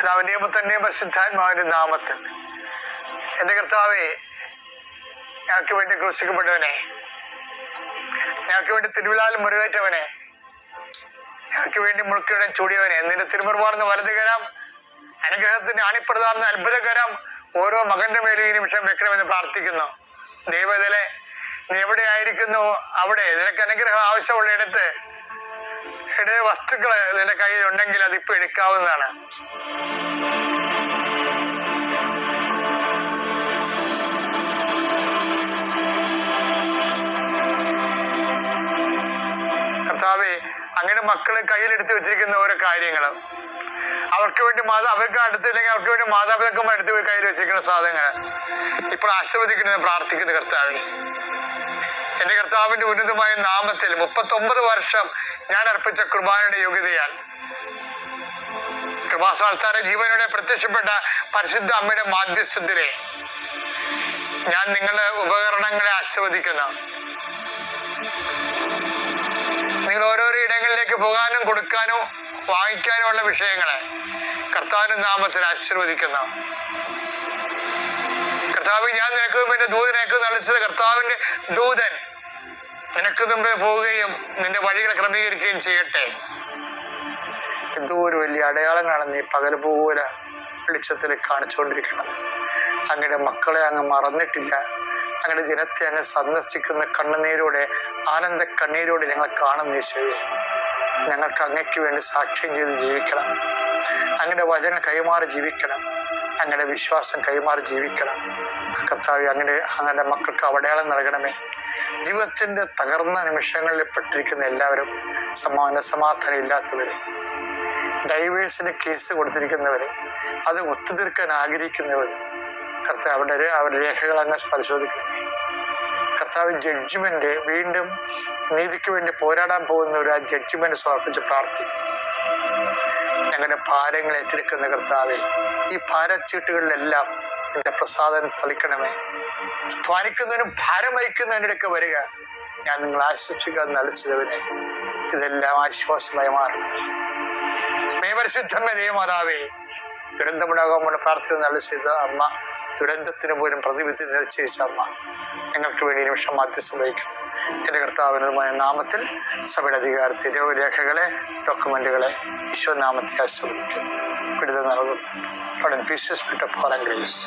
പിതാവിന്റെയും പുത്രന്റെയും പരിശുദ്ധാത്മാവിന്റെ നാമത്തിൽ എന്റെ കർത്താവേ, ഞങ്ങൾക്ക് വേണ്ടി ക്രൂശിക്കപ്പെട്ടവനെ, ഞങ്ങൾക്ക് വേണ്ടി തിരുവിലാൽ മുറിവേറ്റവനെ, ഞങ്ങൾക്ക് വേണ്ടി മുൾക്കിടം ചൂടിയവനെ, നിന്റെ തിരുമുറുപാടുന്ന വലതുകരം, അനുഗ്രഹത്തിന്റെ അണിപ്രധാന അത്ഭുതകരം ഓരോ മകന്റെ മേലും ഈ നിമിഷം വെക്കണമെന്ന് പ്രാർത്ഥിക്കുന്നു. ദൈവത്തിലെ നീ എവിടെയായിരിക്കുന്നു അവിടെ നിനക്ക് അനുഗ്രഹം ആവശ്യമുള്ള ഇടത്ത് വസ്തുക്കള് നിന്റെ കയ്യിൽ ഉണ്ടെങ്കിൽ അതിപ്പോ എടുക്കാവുന്നതാണ്. കർത്താവേ, അങ്ങനെ മക്കള് കയ്യിലെടുത്ത് വെച്ചിരിക്കുന്ന ഓരോ കാര്യങ്ങളും അവർക്ക് വേണ്ടി അവർക്ക് അടുത്തില്ലെങ്കിൽ അവർക്ക് വേണ്ടി മാതാപിതാക്കന്മാർ എടുത്ത് പോയി കയ്യിൽ വെച്ചിരിക്കുന്ന സാധനങ്ങൾ ഇപ്പോൾ ആശീർവദിക്കണമെന്ന് പ്രാർത്ഥിക്കുന്ന കർത്താവേ, എന്റെ കർത്താവിന്റെ ഉന്നതമായ നാമത്തിൽ 39 വർഷം ഞാൻ അർപ്പിച്ച കുർബാനയുടെ യോഗ്യതയാൽ കൃപാസാൽത്താര ജീവനോടെ പ്രത്യക്ഷപ്പെട്ട പരിശുദ്ധ അമ്മയുടെ മാധ്യസ്ഥത്തിലെ ഞാൻ നിങ്ങളുടെ ഉപകരണങ്ങളെ ആശീർവദിക്കുന്നു. നിങ്ങൾ ഓരോരോ ഇടങ്ങളിലേക്ക് പോകാനും കൊടുക്കാനും വാങ്ങിക്കാനും ഉള്ള വിഷയങ്ങളെ കർത്താവിന്റെ നാമത്തിൽ ആശീർവദിക്കുന്നു. കർത്താവ്, ഞാൻ നിനക്ക് മുമ്പ് എന്റെ ദൂതനേക്ക് നളിച്ചത് കർത്താവിന്റെ ദൂതൻ നിനക്ക് മുമ്പേ പോവുകയും നിന്റെ വഴികളെ ക്രമീകരിക്കുകയും ചെയ്യട്ടെ. എന്തോ ഒരു വലിയ അടയാളങ്ങളാണ് നീ പകൽ പോലെ വെളിച്ചത്തിൽ കാണിച്ചുകൊണ്ടിരിക്കുന്നത്. അങ്ങയുടെ മക്കളെ അങ്ങ് മറന്നിട്ടില്ല. അങ്ങയുടെ ജനത്തെ അങ്ങ് സന്ദർശിക്കുന്ന കണ്ണുനീരോടെ, ആനന്ദ കണ്ണീരോടെ ഞങ്ങൾ കാണുന്ന ഈശോയെ, ഞങ്ങൾക്ക് അങ്ങയ്ക്ക് വേണ്ടി സാക്ഷ്യം ചെയ്ത് ജീവിക്കണം. അങ്ങയുടെ വചനം കൈമാറി ജീവിക്കണം. അങ്ങയുടെ വിശ്വാസം കൈമാറി ജീവിക്കണം. കർത്താവ്, അങ്ങയുടെ മക്കൾക്ക് അടയാളം നൽകണമേ. ജീവിതത്തിന്റെ തകർന്ന നിമിഷങ്ങളിൽ പെട്ടിരിക്കുന്ന എല്ലാവരും, സമാധാനം ഇല്ലാത്തവര്, ഡൈവേഴ്സിന് കേസ് കൊടുത്തിരിക്കുന്നവര്, അത് ഒത്തുതീർക്കാൻ ആഗ്രഹിക്കുന്നവർ, കർത്താവ് അവരുടെ രേഖകൾ അങ്ങ് പരിശോധിക്കണമേ. കർത്താവ്, ജഡ്ജ്മെന്റ് വീണ്ടും നീതിക്ക് വേണ്ടി പോരാടാൻ പോകുന്നവർ ആ ജഡ്ജ്മെന്റ് സമർപ്പിച്ച് പ്രാർത്ഥിക്കുന്നു. ഞങ്ങളുടെ ഭാരങ്ങൾ ഏറ്റെടുക്കുന്ന കർത്താവെ, ഈ ഭാരച്ചീട്ടുകളിലെല്ലാം നിന്റെ പ്രസാദം തളിക്കണമേ. ധ്വാനിക്കുന്നതിനും ഭാരം വഹിക്കുന്നതിനിടയ്ക്ക് വരിക. ഞാൻ നിങ്ങൾ ആശ്വസിക്കാൻ നടിച്ചതവനെ, ഇതെല്ലാം ആശ്വാസമായി മാറണമേ. പരിശുദ്ധമേ ദൈവമാതാവേ, ദുരന്തമുണ്ടാകാൻ പ്രാർത്ഥന നല്ല ചെയ്ത അമ്മ, ദുരന്തത്തിന് പോലും പ്രതിവിധി നിശ്ചയിച്ച അമ്മ, ഞങ്ങൾക്ക് വേണ്ടി നിമിഷം മാധ്യസ്ഥം വഹിക്കുന്നു. എൻ്റെ കർത്താവിനുമായ നാമത്തിൽ സഭയുടെ അധികാരത്തെ രേഖകളെ, ഡോക്യുമെന്റുകളെ ഈശോനാമത്തിൽ ആശീർവദിക്കുന്നു. വിടുതൽ നൽകുന്നു. Pieces of grace.